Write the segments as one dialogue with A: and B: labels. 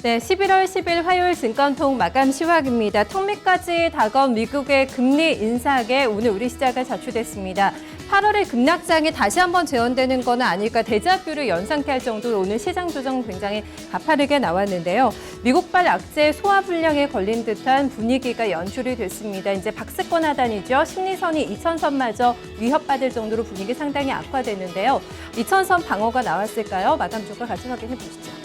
A: 네, 11월 10일 화요일 증권통 마감 시황입니다. 통미까지 다가온 미국의 금리 인상에 오늘 우리 시장은 자초됐습니다. 8월에 급락장이 다시 한번 재현되는 건 아닐까 데자뷰를 연상케 할 정도로 오늘 시장 조정 굉장히 가파르게 나왔는데요. 미국발 악재 소화 불량에 걸린 듯한 분위기가 연출이 됐습니다. 이제 박스권 하단이죠. 심리선이 2000선마저 위협받을 정도로 분위기 상당히 악화됐는데요. 2000선 방어가 나왔을까요? 마감 주가 같이 확인해 보시죠.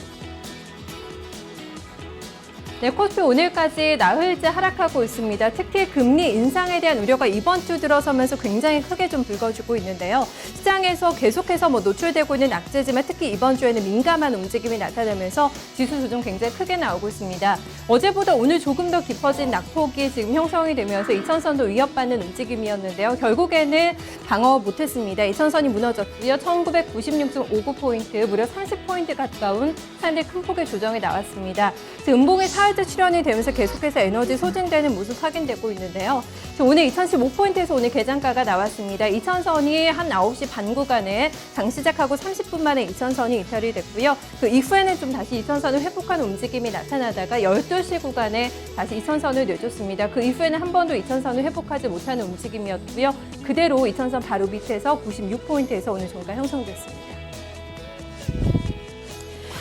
A: 네, 코스피 오늘까지 나흘째 하락하고 있습니다. 특히 금리 인상에 대한 우려가 이번 주 들어서면서 굉장히 크게 좀 불거지고 있는데요. 시장에서 계속해서 노출되고 있는 악재지만 특히 이번 주에는 민감한 움직임이 나타나면서 지수 조정 굉장히 크게 나오고 있습니다. 어제보다 오늘 조금 더 깊어진 낙폭이 지금 형성이 되면서 2000선도 위협받는 움직임이었는데요. 결국에는 방어 못했습니다. 2000선이 무너졌고요. 1996.59포인트, 무려 30포인트 가까운 상당히 큰 폭의 조정이 나왔습니다. 지금 음봉의 사흘째 출현이 되면서 계속해서 에너지 소진되는 모습 확인되고 있는데요. 오늘 2015포인트에서 오늘 개장가가 나왔습니다. 2000선이 한 9시 반 구간에 장 시작하고 30분 만에 2000선이 이탈이 됐고요. 그 이후에는 좀 다시 2000선을 회복하는 움직임이 나타나다가 12시 구간에 다시 2000선을 내줬습니다. 그 이후에는 한 번도 2000선을 회복하지 못하는 움직임이었고요. 그대로 2000선 바로 밑에서 96포인트에서 오늘 종가 형성됐습니다.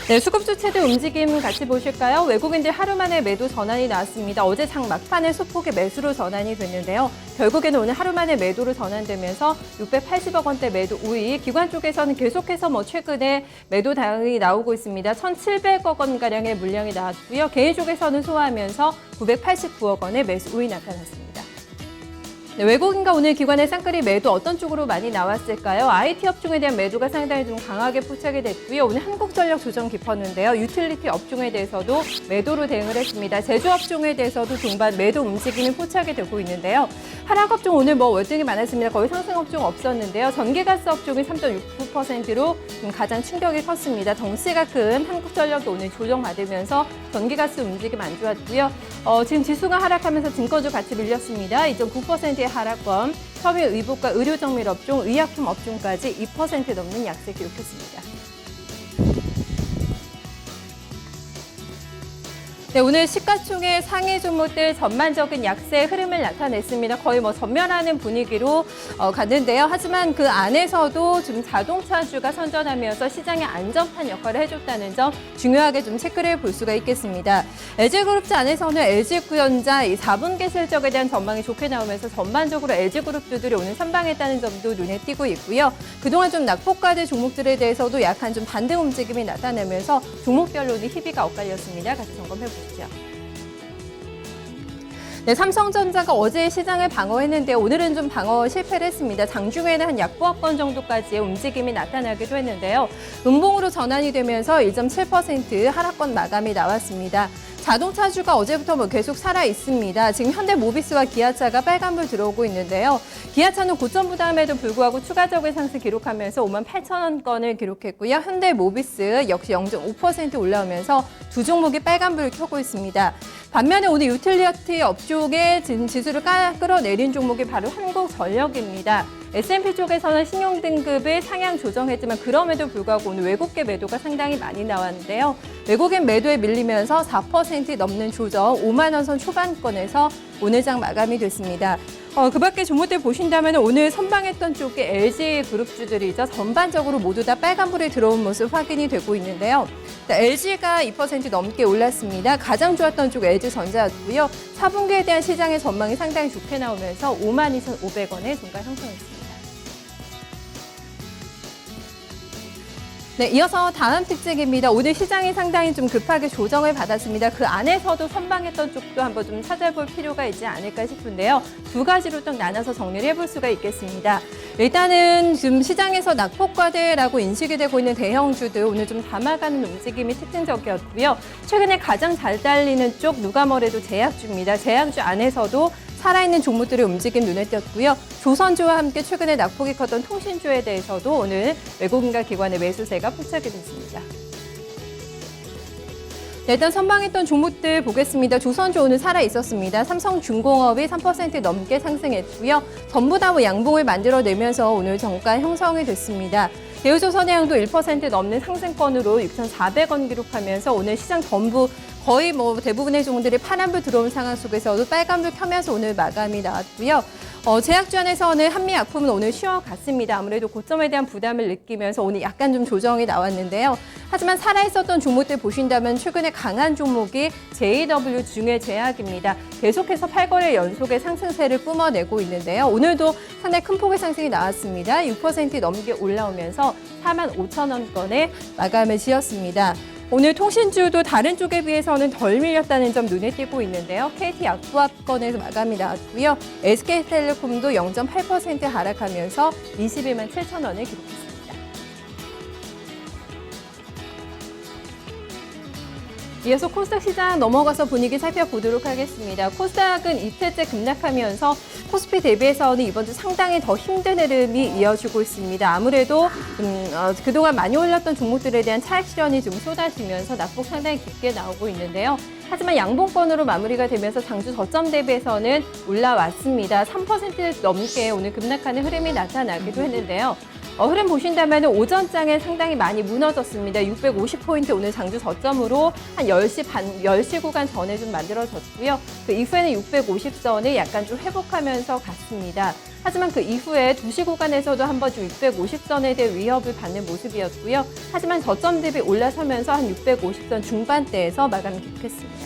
A: 네, 수급 주체들 움직임 같이 보실까요? 외국인들 하루 만에 매도 전환이 나왔습니다. 어제 장 막판에 소폭의 매수로 전환이 됐는데요. 결국에는 오늘 하루 만에 매도로 전환되면서 680억 원대 매도 우위. 기관 쪽에서는 계속해서 최근에 매도 다응이 나오고 있습니다. 1,700억 원가량의 물량이 나왔고요. 개인 쪽에서는 소화하면서 989억 원의 매수 우위 나타났습니다. 네, 외국인과 오늘 기관의 쌍끌이 매도 어떤 쪽으로 많이 나왔을까요? IT 업종에 대한 매도가 상당히 좀 강하게 포착이 됐고요. 오늘 한국전력 조정 깊었는데요. 유틸리티 업종에 대해서도 매도로 대응을 했습니다. 제조 업종에 대해서도 동반 매도 움직임이 포착이 되고 있는데요. 하락 업종 오늘 월등히 많았습니다. 거의 상승 업종 없었는데요. 전기가스 업종이 3.69%로 가장 충격이 컸습니다. 덩치가 큰 한국전력도 오늘 조정받으면서 전기가스 움직임 안 좋았고요. 지금 지수가 하락하면서 증권주 같이 밀렸습니다. 2.9%의 하락권, 섬유 의복과 의료정밀 업종, 의약품 업종까지 2% 넘는 약세 기록했습니다. 네, 오늘 시가총액 상위 종목들 전반적인 약세 흐름을 나타냈습니다. 거의 전멸하는 분위기로 갔는데요. 하지만 그 안에서도 지금 자동차주가 선전하면서 시장의 안전판 역할을 해줬다는 점 중요하게 좀 체크를 볼 수가 있겠습니다. LG그룹주 안에서는 LG구현자 이 4분기 실적에 대한 전망이 좋게 나오면서 전반적으로 LG그룹주들이 오늘 선방했다는 점도 눈에 띄고 있고요. 그동안 좀 낙폭과대 종목들에 대해서도 약간 좀 반등 움직임이 나타나면서 종목별로는 희비가 엇갈렸습니다. 같이 점검해 보시죠. 네, 삼성전자가 어제 시장을 방어했는데 오늘은 좀 방어 실패를 했습니다. 장중에는 한 약보합권 정도까지의 움직임이 나타나기도 했는데요. 음봉으로 전환이 되면서 1.7% 하락권 마감이 나왔습니다. 자동차주가 어제부터 계속 살아 있습니다. 지금 현대모비스와 기아차가 빨간불 들어오고 있는데요. 기아차는 고점 부담에도 불구하고 추가적인 상승 기록하면서 58,000원권을 기록했고요. 현대모비스 역시 0.5% 올라오면서 두 종목이 빨간불을 켜고 있습니다. 반면에 오늘 유틸리티 업종에 지수를 끌어내린 종목이 바로 한국전력입니다. S&P 쪽에서는 신용등급을 상향 조정했지만 그럼에도 불구하고 오늘 외국계 매도가 상당히 많이 나왔는데요. 외국인 매도에 밀리면서 4% 넘는 조정, 5만 원 선 초반권에서 오늘 장 마감이 됐습니다. 그 밖에 종목들 보신다면 오늘 선방했던 쪽이 LG그룹주들이죠. 전반적으로 모두 다 빨간불에 들어온 모습 확인이 되고 있는데요. LG가 2% 넘게 올랐습니다. 가장 좋았던 쪽 LG전자였고요. 4분기에 대한 시장의 전망이 상당히 좋게 나오면서 52,500원의 종가 형성했습니다. 네, 이어서 다음 특징입니다. 오늘 시장이 상당히 좀 급하게 조정을 받았습니다. 그 안에서도 선방했던 쪽도 한번 좀 찾아볼 필요가 있지 않을까 싶은데요. 두 가지로 또 나눠서 정리를 해볼 수가 있겠습니다. 일단은 지금 시장에서 낙폭과대라고 인식이 되고 있는 대형주들 오늘 좀 담아가는 움직임이 특징적이었고요. 최근에 가장 잘 달리는 쪽 누가 뭐래도 제약주입니다. 제약주 안에서도 살아있는 종목들의 움직임 눈에 띄었고요. 조선주와 함께 최근에 낙폭이 컸던 통신주에 대해서도 오늘 외국인과 기관의 매수세가 포착이 됐습니다. 네, 일단 선방했던 종목들 보겠습니다. 조선주 오늘 살아 있었습니다. 삼성중공업이 3% 넘게 상승했고요. 전부 다 양봉을 만들어내면서 오늘 정가 형성이 됐습니다. 대우조선해양도 1% 넘는 상승권으로 6,400원 기록하면서 오늘 시장 전부 거의 대부분의 종들이 파란불 들어온 상황 속에서도 빨간불 켜면서 오늘 마감이 나왔고요. 제약주안에서는 한미약품은 오늘 쉬어갔습니다. 아무래도 고점에 대한 부담을 느끼면서 오늘 약간 좀 조정이 나왔는데요. 하지만 살아있었던 종목들 보신다면 최근에 강한 종목이 JW 중해제약입니다. 계속해서 8거래 연속의 상승세를 뿜어내고 있는데요. 오늘도 상당히 큰 폭의 상승이 나왔습니다. 6% 넘게 올라오면서 45,000원권에 마감을 지었습니다. 오늘 통신주도 다른 쪽에 비해서는 덜 밀렸다는 점 눈에 띄고 있는데요. KT약부합권에서 마감이 나왔고요. SK텔레콤도 0.8% 하락하면서 21만 7천 원을 기록했습니다. 이어서 코스닥 시장 넘어가서 분위기 살펴보도록 하겠습니다. 코스닥은 이틀째 급락하면서 코스피 대비해서는 이번 주 상당히 더 힘든 흐름이 이어지고 있습니다. 아무래도 그동안 많이 올랐던 종목들에 대한 차익 실현이 좀 쏟아지면서 낙폭 상당히 깊게 나오고 있는데요. 하지만 양봉권으로 마무리가 되면서 장주 저점 대비해서는 올라왔습니다. 3% 넘게 오늘 급락하는 흐름이 나타나기도 했는데요. 흐름 보신다면 오전장에 상당히 많이 무너졌습니다. 650포인트 오늘 장주 저점으로 한 10시 구간 전에 좀 만들어졌고요. 그 이후에는 650선을 약간 좀 회복하면서 갔습니다. 하지만 그 이후에 2시 구간에서도 한번 좀 650선에 대해 위협을 받는 모습이었고요. 하지만 저점 대비 올라서면서 한 650선 중반대에서 마감이 기록했습니다.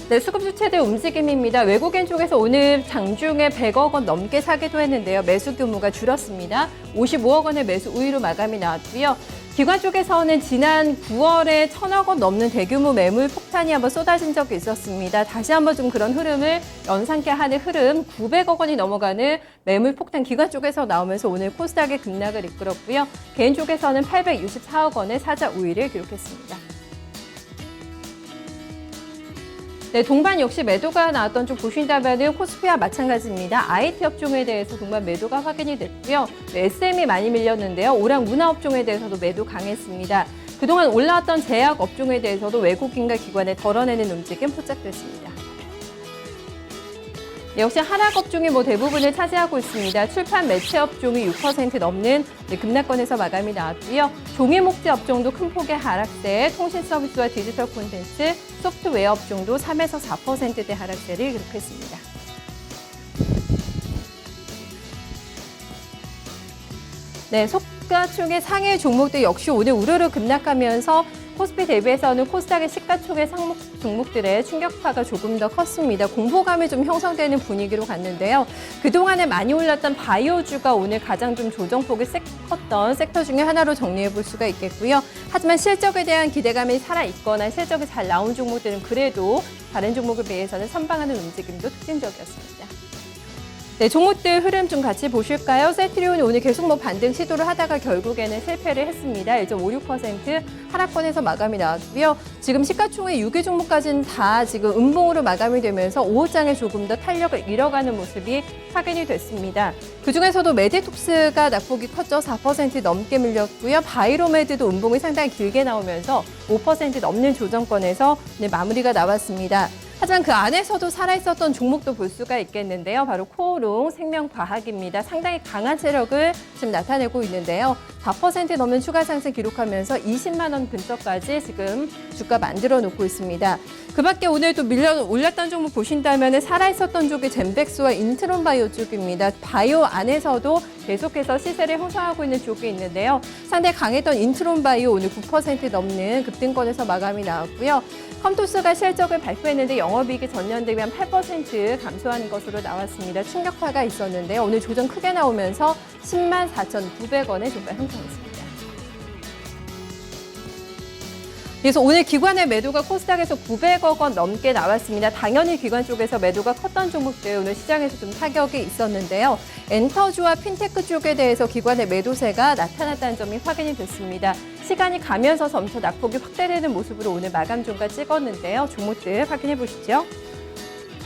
A: 네, 수급 주체들 움직임입니다. 외국인 쪽에서 오늘 장중에 100억 원 넘게 사기도 했는데요. 매수 규모가 줄었습니다. 55억 원의 매수 우위로 마감이 나왔고요. 기관 쪽에서는 지난 9월에 1,000억 원 넘는 대규모 매물 폭탄이 한번 쏟아진 적이 있었습니다. 다시 한번 좀 그런 흐름을 연상케 하는 흐름, 900억 원이 넘어가는 매물 폭탄 기관 쪽에서 나오면서 오늘 코스닥의 급락을 이끌었고요. 개인 쪽에서는 864억 원의 사자 우위를 기록했습니다. 네, 동반 역시 매도가 나왔던 쪽 보신다면 코스피와 마찬가지입니다. IT 업종에 대해서 동반 매도가 확인이 됐고요. SM이 많이 밀렸는데요. 오락 문화 업종에 대해서도 매도 강했습니다. 그동안 올라왔던 제약 업종에 대해서도 외국인과 기관에 덜어내는 움직임 포착됐습니다. 네, 역시 하락 업종이 대부분을 차지하고 있습니다. 출판 매체 업종이 6% 넘는 급락권에서 마감이 나왔고요. 종이 목재 업종도 큰 폭의 하락세, 통신 서비스와 디지털 콘텐츠, 소프트웨어 업종도 3에서 4%대 하락세를 기록했습니다. 네, 시가총액 상해 종목들 역시 오늘 우르르 급락하면서 코스피 대비해서는 코스닥의 시가총액 종목들의 충격파가 조금 더 컸습니다. 공포감이 좀 형성되는 분위기로 갔는데요. 그동안에 많이 올랐던 바이오주가 오늘 가장 좀 조정폭이 컸던 섹터 중에 하나로 정리해 볼 수가 있겠고요. 하지만 실적에 대한 기대감이 살아있거나 실적이 잘 나온 종목들은 그래도 다른 종목에 비해서는 선방하는 움직임도 특징적이었습니다. 네, 종목들 흐름 좀 같이 보실까요? 셀트리온이 오늘 계속 반등 시도를 하다가 결국에는 실패를 했습니다. 1.56% 하락권에서 마감이 나왔고요. 지금 시가총액 6위 종목까지는 다 지금 음봉으로 마감이 되면서 5호장에 조금 더 탄력을 잃어가는 모습이 확인이 됐습니다. 그중에서도 메디톡스가 낙폭이 컸죠. 4% 넘게 밀렸고요. 바이로메드도 음봉이 상당히 길게 나오면서 5% 넘는 조정권에서 마무리가 나왔습니다. 하지만 그 안에서도 살아있었던 종목도 볼 수가 있겠는데요. 바로 코오롱 생명과학입니다. 상당히 강한 체력을 지금 나타내고 있는데요. 4% 넘는 추가 상승 기록하면서 20만 원 근처까지 지금 주가 만들어 놓고 있습니다. 그 밖에 오늘 또 올랐던 종목 보신다면 살아있었던 쪽이 젠백스와 인트론바이오 쪽입니다. 바이오 안에서도 계속해서 시세를 형성하고 있는 쪽이 있는데요. 상당히 강했던 인트론바이오 오늘 9% 넘는 급등권에서 마감이 나왔고요. 컴토스가 실적을 발표했는데 영업이익이 전년 대비 한 8% 감소하는 것으로 나왔습니다. 충격파가 있었는데요. 오늘 조정 크게 나오면서 10만 4,900원의 주가 형성했습니다. 그래서 오늘 기관의 매도가 코스닥에서 900억 원 넘게 나왔습니다. 당연히 기관 쪽에서 매도가 컸던 종목들 오늘 시장에서 좀 타격이 있었는데요. 엔터주와 핀테크 쪽에 대해서 기관의 매도세가 나타났다는 점이 확인이 됐습니다. 시간이 가면서 점차 낙폭이 확대되는 모습으로 오늘 마감 종가 찍었는데요. 종목들 확인해 보시죠.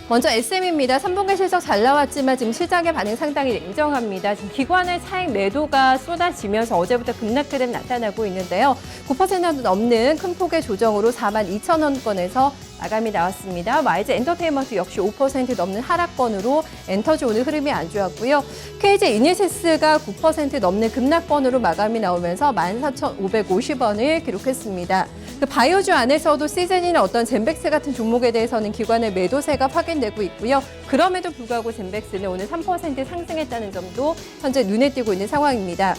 A: 먼저 SM입니다. 3분기 실적 잘 나왔지만 지금 시장의 반응 상당히 냉정합니다. 지금 기관의 차익 매도가 쏟아지면서 어제부터 급락 흐름 나타나고 있는데요. 9%도 넘는 큰 폭의 조정으로 42,000원권에서 마감이 나왔습니다. YG 엔터테인먼트 역시 5% 넘는 하락권으로 엔터지 오늘 흐름이 안 좋았고요. KJ 이니시스가 9% 넘는 급락권으로 마감이 나오면서 14,550원을 기록했습니다. 그 바이오주 안에서도 시즌이나 어떤 젠백스 같은 종목에 대해서는 기관의 매도세가 확인되고 있고요. 그럼에도 불구하고 젠백스는 오늘 3% 상승했다는 점도 현재 눈에 띄고 있는 상황입니다.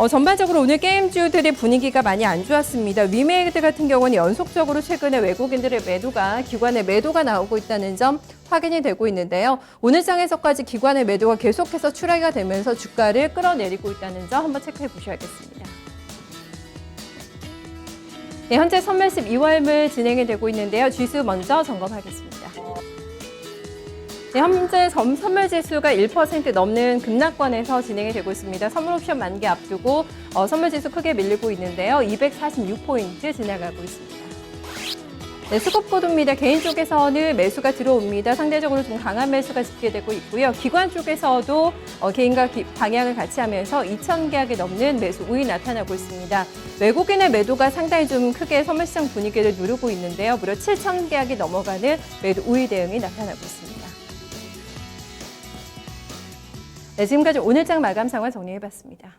A: 전반적으로 오늘 게임주들의 분위기가 많이 안 좋았습니다. 위메이드 같은 경우는 연속적으로 최근에 외국인들의 매도가, 기관의 매도가 나오고 있다는 점 확인이 되고 있는데요. 오늘 장에서까지 기관의 매도가 계속해서 출하가 되면서 주가를 끌어내리고 있다는 점 한번 체크해 보셔야겠습니다. 네, 현재 선물십 2월물 진행이 되고 있는데요. 지수 먼저 점검하겠습니다. 네, 현재 선물지수가 1% 넘는 급락권에서 진행이 되고 있습니다. 선물 옵션 만기 앞두고 선물지수 크게 밀리고 있는데요. 246포인트 지나가고 있습니다. 네, 수급 보도입니다. 개인 쪽에서는 매수가 들어옵니다. 상대적으로 좀 강한 매수가 집계되고 있고요. 기관 쪽에서도 개인과 방향을 같이 하면서 2,000계약이 넘는 매수 우위 나타나고 있습니다. 외국인의 매도가 상당히 좀 크게 선물시장 분위기를 누르고 있는데요. 무려 7,000계약이 넘어가는 매도 우위 대응이 나타나고 있습니다. 네, 지금까지 오늘장 마감 상황 정리해봤습니다.